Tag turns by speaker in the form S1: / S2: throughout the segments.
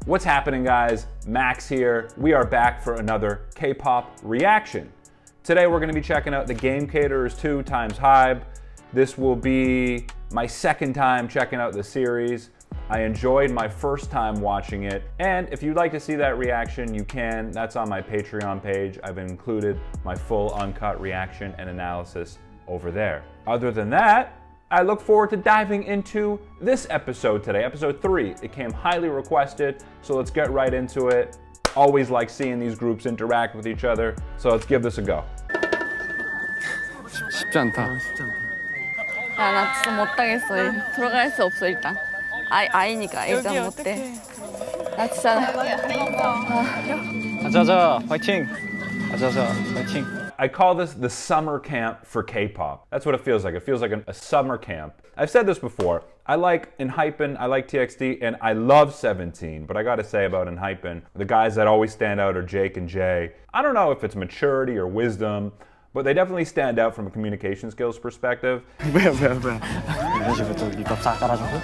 S1: What's happening, guys? Max here. We are back for another K-pop reaction. Today we're going to be checking out the Game Caterers 2 times Hype. This will be my second time checking out the series. I enjoyed my first time watching it, and if you'd like to see that reaction, you can. That's on my Patreon page. I've included my full uncut reaction and analysis over there. Other than that, I look forward to diving into this episode today, episode 3. It came highly requested, so let's get right into it. Always like seeing these groups interact with each other, so let's give this a go.
S2: 쉽지 않다.
S3: 야, 나 진짜 못하겠어. 들어갈 수 없어, 일단. 아이니까 일단 못해. 나 진짜.
S2: 가자자, 화이팅! 가자자, 화이팅!
S1: I call this the summer camp for K-pop. That's what it feels like. It feels like a summer camp. I've said this before. I like Enhypen, I like TXT, and I love 17. But I gotta say about Enhypen, the guys that always stand out are Jake and Jay. I don't know if it's maturity or wisdom, but they definitely stand out from a communication skills perspective.
S2: 이런 식으로 또 이거 싹 깔아주고.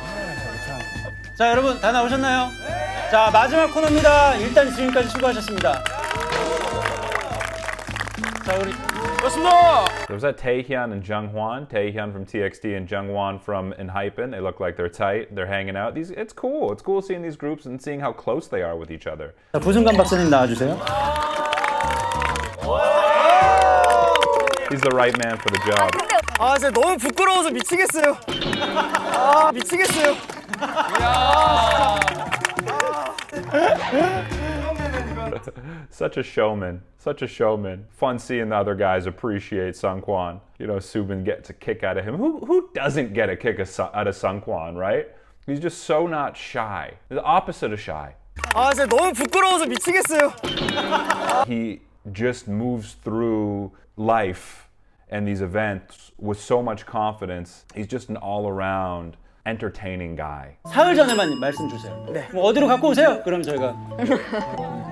S4: 자, 여러분 다 나오셨나요? 자, 마지막 코너입니다. 일단 지금까지 수고하셨습니다. 자, 우리
S1: There was that Taehyun and Jungwon. Taehyun from TXT and Jungwon from Enhypen. They look like they're tight. They're hanging out. It's cool. It's cool seeing these groups and seeing how close they are with each other.
S4: 자, 부승관 박사님 나와주세요.
S1: He's the right man for the job.
S5: 아, 진짜 너무 부끄러워서 미치겠어요. 아, 미치겠어요.
S1: Such a showman. Such a showman. Fun seeing the other guys appreciate Seungkwan. You know, Soobin gets a kick out of him. Who doesn't get a kick out of Seungkwan, right? He's just so not shy. The opposite of shy.
S5: 아, 진짜 너무 부끄러워서 미치겠어요.
S1: He just moves through life and these events with so much confidence. He's just an all-around entertaining guy.
S4: 사흘 전에만 말씀 주세요. 네. 뭐 어디로 갖고 오세요? 그럼 저희가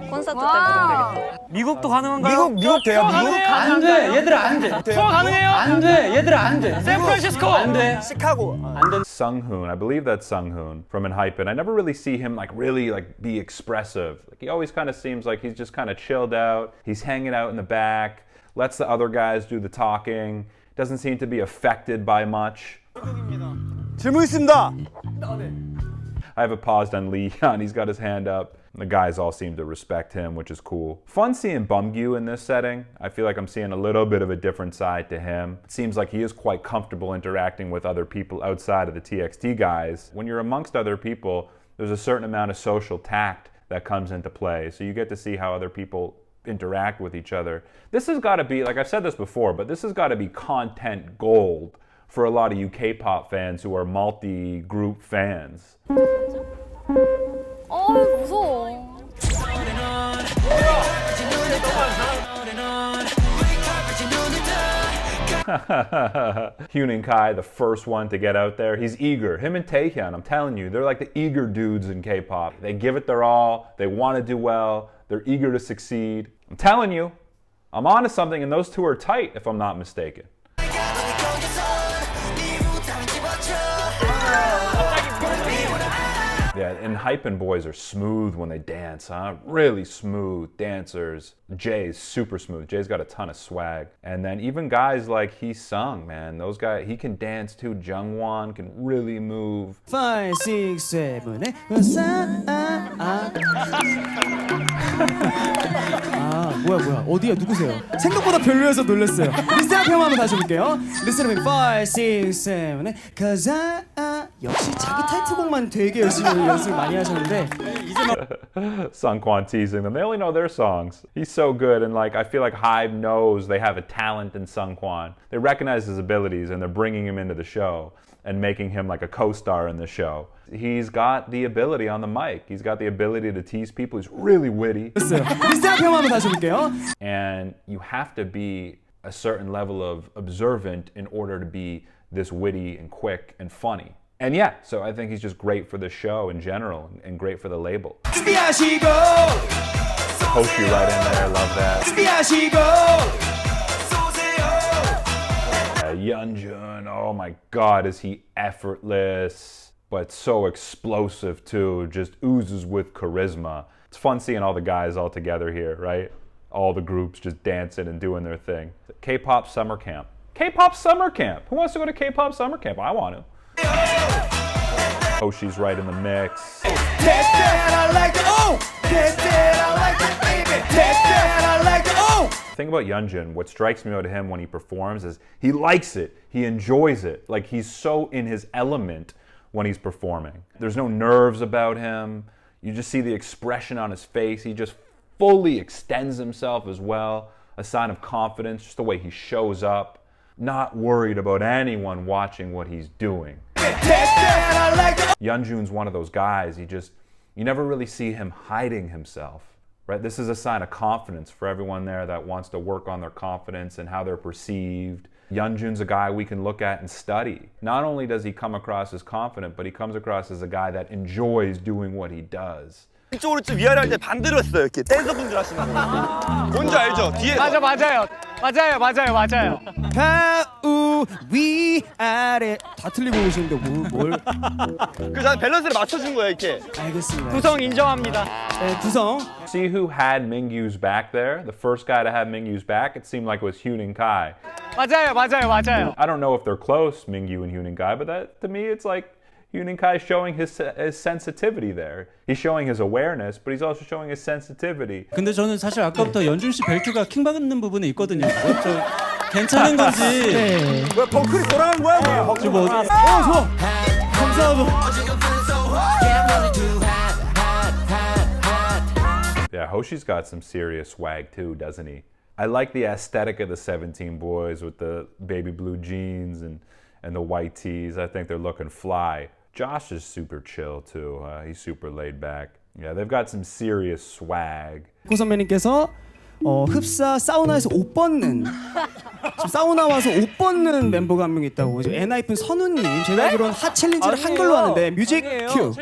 S3: 콘서트 때 부르면 되겠다.
S5: 미국도 가능한가요? 미국 돼요? 미국?
S4: 안 돼. 얘들아 안 돼.
S5: 투어 가능해요?
S4: 안 돼. 얘들아 안 돼.
S5: 샌프란시스코.
S4: 안 돼.
S5: 시카고.
S4: 안 돼.
S1: Sunghoon, I believe that's Sunghoon from Enhypen. I never really see him really be expressive. Like, he always kind of seems like he's just kind of chilled out. He's hanging out in the back, lets the other guys do the talking. Doesn't seem to be affected by much.
S5: 질문 있습니다.
S1: I have it paused on Lee Hyun. He's got his hand up. The guys all seem to respect him, which is cool. Fun seeing Bumgyu in this setting. I feel like I'm seeing a little bit of a different side to him. It seems like he is quite comfortable interacting with other people outside of the TXT guys. When you're amongst other people, there's a certain amount of social tact that comes into play. So you get to see how other people interact with each other. This has got to be, like I've said this before, but this has got to be content gold for a lot of you K-pop fans who are multi-group fans.
S3: 무서워.
S1: Hyun Kai, the first one to get out there. He's eager. Him and Taehyun, I'm telling you, they're like the eager dudes in K-pop. They give it their all. They want to do well. They're eager to succeed. I'm telling you, I'm onto something, and those two are tight, if I'm not mistaken. Yeah, and Enhypen boys are smooth when they dance, huh? Really smooth dancers. Jay's super smooth. Jay's got a ton of swag. And then even guys like Sung, man, those guys, he can dance too. Jungwon can really move.
S5: 5, 6, 7, 8. 아, 뭐야. 어디야? 누구세요? 생각보다 별로여서 놀랐어요. 리스트 앞에 한번 다시 볼게요. 리스트 앞에 5, 6, 7, 8. Cause 역시 자기 타이틀곡만 되게 열심히 연습 많이 하셨는데
S1: Seungkwan teasing them. They only know their songs. He's so good, and I feel like Hype knows they have a talent in Seungkwan. They recognize his abilities, and they're bringing him into the show and making him like a co-star in the show. He's got the ability on the mic. He's got the ability to tease people. He's really witty.
S5: 리스트 앞에 한번 다시 볼게요.
S1: And you have to be a certain level of observant in order to be this witty and quick and funny. And yeah, so I think he's just great for the show in general and great for the label.
S5: 준비하시고
S1: Post you right in there, love that.
S5: 준비하시고
S1: Yeonjun, oh my god, is he effortless. but so explosive too, just oozes with charisma. It's fun seeing all the guys all together here, right? All the groups just dancing and doing their thing. K-pop summer camp. K-pop summer camp. Who wants to go to K-pop summer camp? I want to. Hoshi's right in the mix. The thing about Yeonjun, what strikes me about him when he performs is he likes it, he enjoys it. Like he's so in his element when he's performing. There's no nerves about him. You just see the expression on his face. He just fully extends himself as well. A sign of confidence, just the way he shows up. Not worried about anyone watching what he's doing. Yeonjun's one of those guys, you never really see him hiding himself. Right? This is a sign of confidence for everyone there that wants to work on their confidence and how they're perceived. Yeonjun's a guy we can look at and study. Not only does he come across as confident, but he comes across as a guy that enjoys doing what he does.
S6: 이쪽으로 좀 위아래 할 때 반대로 했어요. 이렇게 댄서분들 하시는 거. 뭔지 알죠? 뒤에.
S2: 맞아요.
S5: 좌우 위아래 다 틀리고 오시는데 뭘?
S6: 그래서 밸런스를 맞춰준 거예요, 이렇게.
S5: 알겠습니다.
S2: 구성 인정합니다.
S5: 네, 구성.
S1: See who had Mingyu's back there? The first guy to have Mingyu's back, it seemed like it was Hyun Kai.
S2: 맞아요.
S1: I don't know if they're close, Mingyu and Hyun Kai, but that to me it's like Hyun Kai showing his sensitivity there. He's showing his awareness, but he's also showing his sensitivity.
S4: 근데 저는 사실 아까부터 연준 씨 벨트가 킹 받는 부분에 있거든요. 저 괜찮은 건지.
S5: 네.
S6: 왜 버클이 돌아간 거야?
S4: 지금 뭐
S5: 좋아. 감사하고.
S1: Yeah, Hoshi's got some serious swag too, doesn't he? I like the aesthetic of the 17 boys with the baby blue jeans and the white tees. I think they're looking fly. Josh is super chill too. He's super laid back. Yeah, they've got some serious swag.
S5: 고 선배님께서 흡사 사우나에서 옷 벗는 지금 사우나 와서 옷 벗는 멤버가 한 명 있다고. 엔하이픈 선우님, 제가 알기로는 핫 챌린지를 한글로 하는데 뮤직 큐.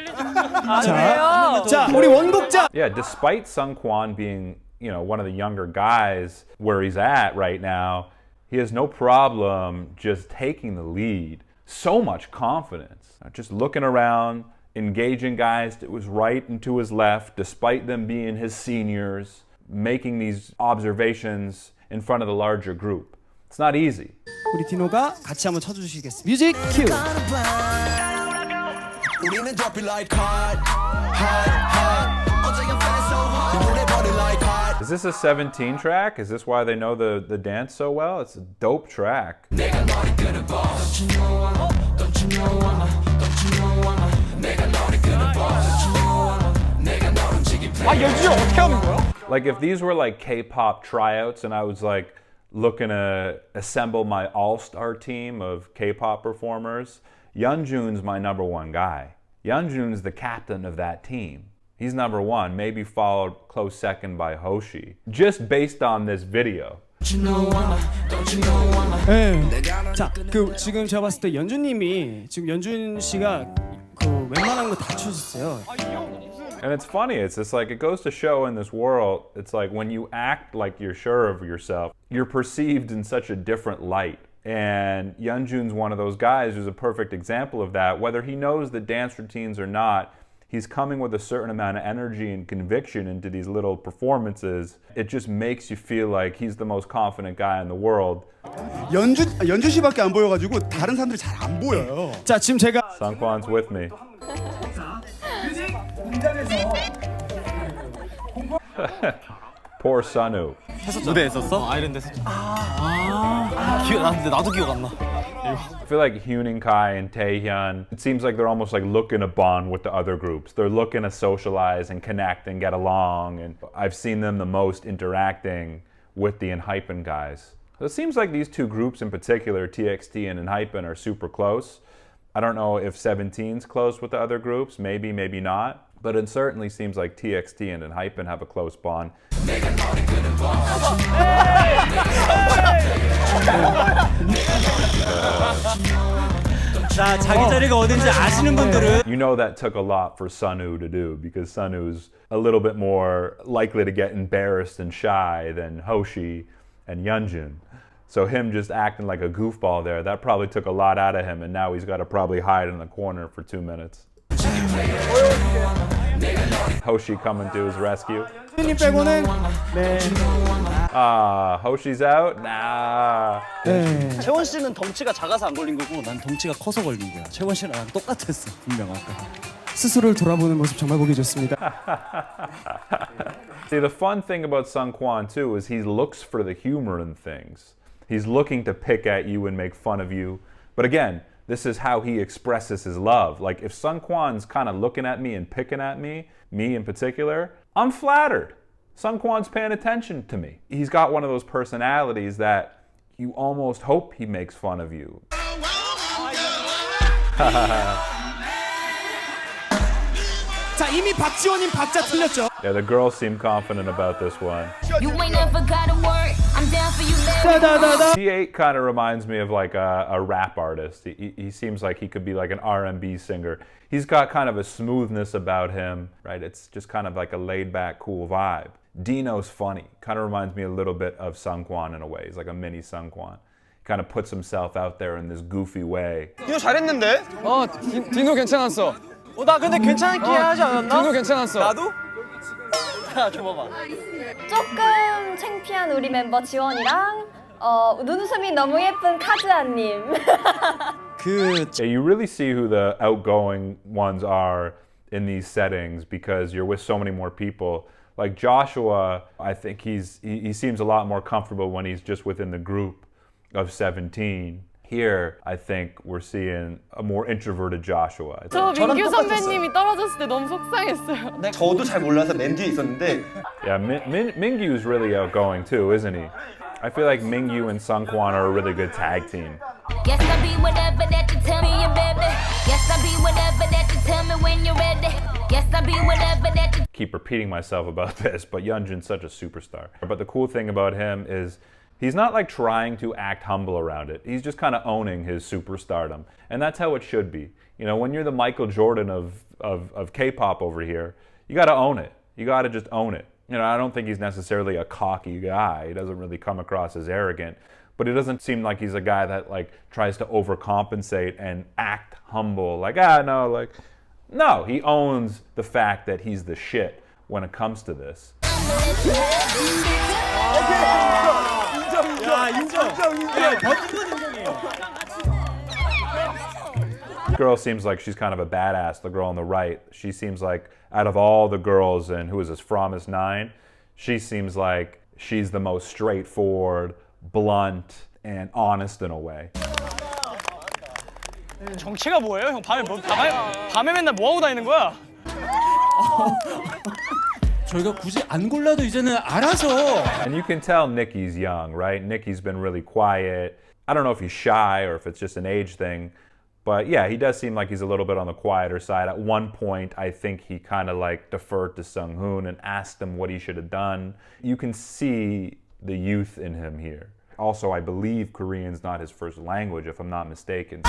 S5: 자, 우리 원곡자.
S1: Yeah, despite Seungkwan being, one of the younger guys where he's at right now, he has no problem just taking the lead. So much confidence. Just looking around, engaging guys to his right and to his left, despite them being his seniors, making these observations in front of the larger group. It's not easy.
S5: 우리 디노가 같이 한번 쳐주시겠습니다. 뮤직 큐.
S1: Is this a 17 track? Is this why they know the dance so well? It's a dope track. Like if these were like K-pop tryouts and I was like looking to assemble my all-star team of K-pop performers, Yeonjun's my number one guy. Yeonjun's the captain of that team. He's number one, maybe followed close second by Hoshi. Just based on this video.
S5: 네. 자, 지금 제가 봤을 때 연준님이 지금 연준 씨가 웬만한 거 다 추셨어요.
S1: And it's funny, it's just like it goes to show in this world, it's like when you act like you're sure of yourself, you're perceived in such a different light. And Yeonjun's one of those guys who's a perfect example of that. Whether he knows the dance routines or not, he's coming with a certain amount of energy and conviction into these little performances. It just makes you feel like he's the most confident guy in the world.
S6: 연준 씨밖에 안 보여가지고 다른 사람들이 잘 안 보여요.
S5: 자, 지금 제가
S1: Seungkwan's with me. Poor Sunu.
S2: 무대에 있었어? 아이랜드에서. 나도 기억 안 나.
S1: I feel like Hyun Kai and Taehyun, it seems like they're almost like looking to bond with the other groups. They're looking to socialize and connect and get along. And I've seen them the most interacting with the Enhypen guys. So it seems like these two groups in particular, TXT and Enhypen, are super close. I don't know if 17's close with the other groups, maybe, maybe not. But it certainly seems like TXT and Enhypen have a close bond.
S4: 자, 자기 자리가 어딘지 아시는 분들은
S1: You know that took a lot for Sunu to do because Sunu's a little bit more likely to get embarrassed and shy than Hoshi and Yeonjun. So him just acting like a goofball there, that probably took a lot out of him, and now he's got to probably hide in the corner for 2 minutes. Hoshi coming to his rescue.
S5: 수빈님 빼고는 네.
S1: Hoshi's out? Nah.
S5: 네.
S2: 채원 씨는 덩치가 작아서 안 걸린 거고 난 덩치가 커서 걸린 거야. 채원 씨랑 나랑 똑같았어. 분명 아까.
S5: 스스로를 돌아보는 모습 정말 보기 좋습니다.
S1: See, the fun thing about Seungkwan too is he looks for the humor in things. He's looking to pick at you and make fun of you. But again, this is how he expresses his love. Like if Seungkwan's kind of looking at me and picking at me in particular, I'm flattered. Seungkwan's paying attention to me. He's got one of those personalities that you almost hope he makes fun of you.
S5: 자, 이미 박지원님 박자 틀렸죠?
S1: Yeah, the girls seem confident about this one.
S7: You ain't never gotta work. I'm down for you,
S5: 다다다다.
S1: T8 kind of reminds me of like a rap artist. He seems like he could be like an R&B singer. He's got kind of a smoothness about him, right? It's just kind of like a laid-back, cool vibe. Dino's funny. Kind of reminds me a little bit of Seungkwan in a way. He's like a mini Seungkwan. Kind of puts himself out there in this goofy way.
S6: 이거 잘했는데?
S2: 디노 괜찮았어. 나 근데 괜찮게 하지 않았나? 디노 괜찮았어.
S6: 나도?
S2: 야, 줘봐봐.
S8: 조금 창피한 우리 멤버 지원이랑 눈웃음이 너무 예쁜 카즈아님.
S1: Yeah, you really see who the outgoing ones are in these settings because you're with so many more people. Like Joshua, I think he seems a lot more comfortable when he's just within the group of 17. Here, I think we're seeing a more introverted Joshua.
S3: 저 민규 선배님이 떨어졌을 때 너무 속상했어요.
S6: 저도 잘 몰라서 맨 뒤에 있었는데
S1: Yeah, Mingyu's really outgoing too, isn't he? I feel like Mingyu and Seungkwan are a really good tag team.
S7: Yes, I be whatever that you tell me, baby. Yes, I be whatever that you tell me when you're ready. Yes, I be whatever that you.
S1: Keep repeating myself about this, but Yeonjun's such a superstar. But the cool thing about him is he's not like trying to act humble around it. He's just kind of owning his superstardom. And that's how it should be. You know, when you're the Michael Jordan of K-pop over here, you got to own it. You got to just own it. You know, I don't think he's necessarily a cocky guy. He doesn't really come across as arrogant. But it doesn't seem like he's a guy that like tries to overcompensate and act humble. Like, no, he owns the fact that he's the shit when it comes to this. Girl seems like she's kind of a badass, the girl on the right. She seems like out of all the girls in who is this, Promise 9, she seems like she's the most straightforward, blunt, and honest in a way.
S2: 정체가 뭐예요? 형 밤에 맨날 뭐 하고 다니는 거야?
S4: 저희가 굳이 안 골라도 이제는 알아서.
S1: And you can tell Nicky's young, right? Nicky's been really quiet. I don't know if he's shy or if it's just an age thing. But yeah, he does seem like he's a little bit on the quieter side. At one point, I think he kind of like deferred to Sunghoon and asked him what he should have done. You can see the youth in him here. Also, I believe Korean's not his first language, if I'm not mistaken.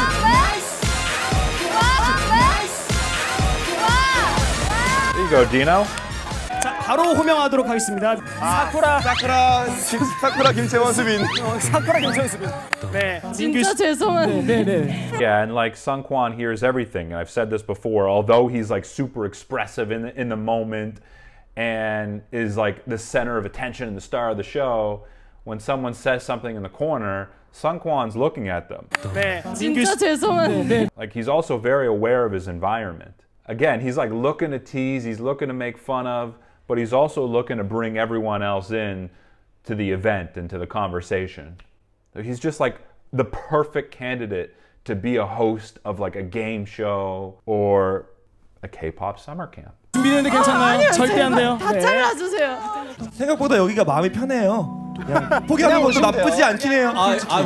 S1: There you go, Dino.
S5: 자, 바로 호명하도록 하겠습니다.
S6: 사쿠라 김채원 수빈.
S2: 사쿠라 김채원 수빈. 네.
S3: 진짜 죄송한데.
S5: 네.
S1: Yeah, and like Seungkwan hears everything. And I've said this before, although he's like super expressive in the moment and is like the center of attention and the star of the show, when someone says something in the corner, Seungkwan's looking at them.
S2: 네.
S3: 진짜 죄송한데.
S1: Like he's also very aware of his environment. Again, he's like looking to tease, he's looking to make fun of, but he's also looking to bring everyone else in to the event and to the conversation. He's just like the perfect candidate to be a host of like a game show or a K-pop summer camp.
S5: 준비되는데 괜찮나요? 절대 안 돼요.
S3: 다 잘라주세요.
S6: 생각보다 여기가 마음이 편해요. 포기하는 것도 나쁘지 않긴 해요.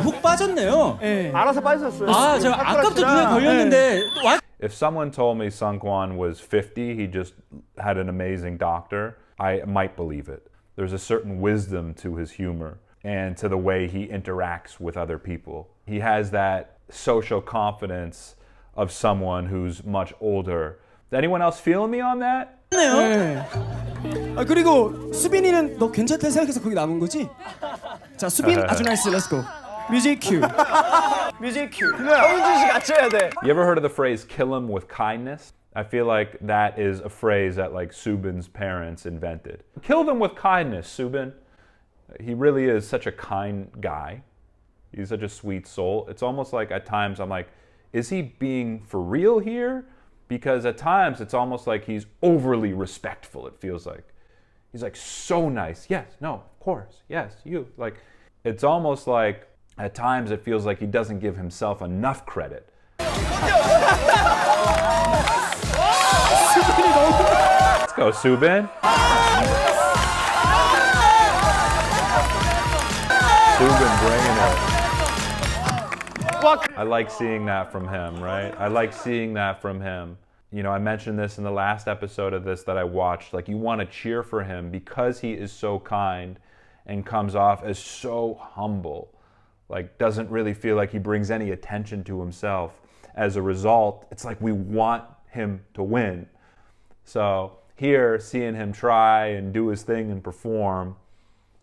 S4: 훅 빠졌네요.
S5: 네.
S6: 알아서 빠졌어어요.
S4: 제가 아까부터 눈에 걸렸는데
S1: If someone told me Seungkwan was 50, he just had an amazing doctor, I might believe it. There's a certain wisdom to his humor and to the way he interacts with other people. He has that social confidence of someone who's much older. Anyone else feeling me on that?
S5: 네. 그리고 수빈이는 너 괜찮다 생각해서 거기 남은 거지? 자, 수빈 아주 나이스. 렛츠고. 뮤직 큐. 뮤직 큐.
S6: 서민준 씨 같이 해야 돼.
S1: You ever heard of the phrase "kill him with kindness"? I feel like that is a phrase that like Soobin's parents invented. Kill them with kindness, Soobin. He really is such a kind guy. He's such a sweet soul. It's almost like at times I'm like, is he being for real here? Because at times it's almost like he's overly respectful, it feels like. He's like so nice. Yes, no, of course. Yes, you. Like, it's almost like at times it feels like he doesn't give himself enough credit. Let's go, Soobin. Soobin bringing it. I like seeing that from him, right? I like seeing that from him. You know, I mentioned this in the last episode of this that I watched. Like, you want to cheer for him because he is so kind and comes off as so humble. Like, doesn't really feel like he brings any attention to himself. As a result, it's like we want him to win. So here, seeing him try and do his thing and perform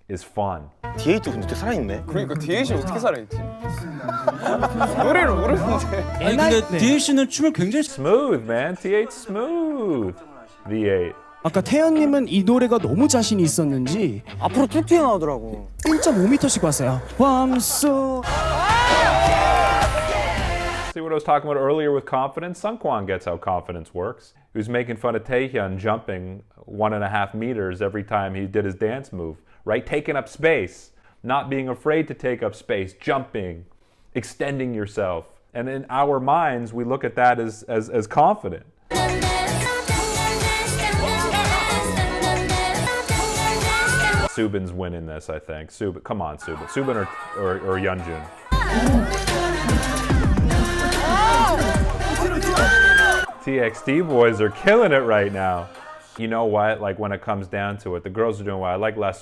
S1: is fun.
S6: D8도 근데 살아있네.
S9: 그러니까 D8이 어떻게 살아있지? 노래를 모르는데.
S2: 아니 근데 DH는 춤을 굉장히
S1: Smooth, man. T8 smooth. V8.
S5: 아까 태연님은 이 노래가 너무 자신이 있었는지
S2: 앞으로 쭉 튀어나오더라고.
S5: 1.5m씩 왔어요. 밤소.
S1: See what I was talking about earlier with confidence? Seungkwan gets how confidence works. He was making fun of Taehyun jumping 1.5 meters every time he did his dance move, right? Taking up space, not being afraid to take up space, jumping, extending yourself. And in our minds, we look at that as confident. Soobin's winning this, I think. Soobin, come on, Soobin. Soobin or Yeonjun. TXT boys are killing it right now. You know what? Like when it comes down to it, the girls are doing well. I like La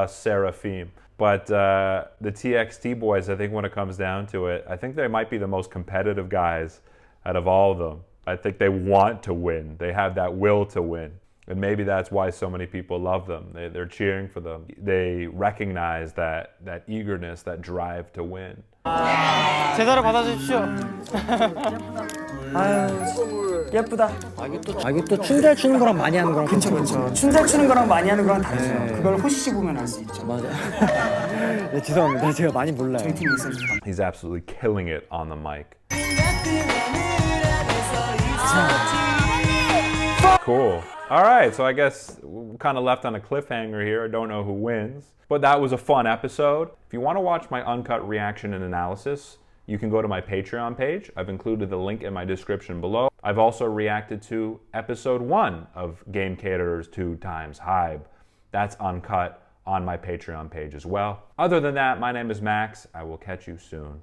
S1: Seraphim. But the TXT boys, I think when it comes down to it, I think they might be the most competitive guys out of all of them. I think they want to win. They have that will to win. And maybe that's why so many people love them. They're cheering for them. They recognize that eagerness, that drive to win.
S4: 제대로 받아주십시오.
S5: 예쁘다.
S2: 이게 또 춤 잘 추는 거랑 많이 하는 거랑
S5: 그쵸. 춤 잘 추는 거랑 많이 하는 거랑 다르죠. 그걸 호시씨 보면 알 수 있죠.
S2: 맞아. 네, 죄송합니다. 제가 많이 몰라요.
S5: 저희 팀이 있어서.
S1: He's absolutely killing it on the mic. Cool. All right, so I guess we're kind of left on a cliffhanger here. I don't know who wins. But that was a fun episode. If you want to watch my uncut reaction and analysis, you can go to my Patreon page. I've included the link in my description below. I've also reacted to episode 1 of Game Caterers 2 times Hype. That's uncut on my Patreon page as well. Other than that, my name is Max. I will catch you soon.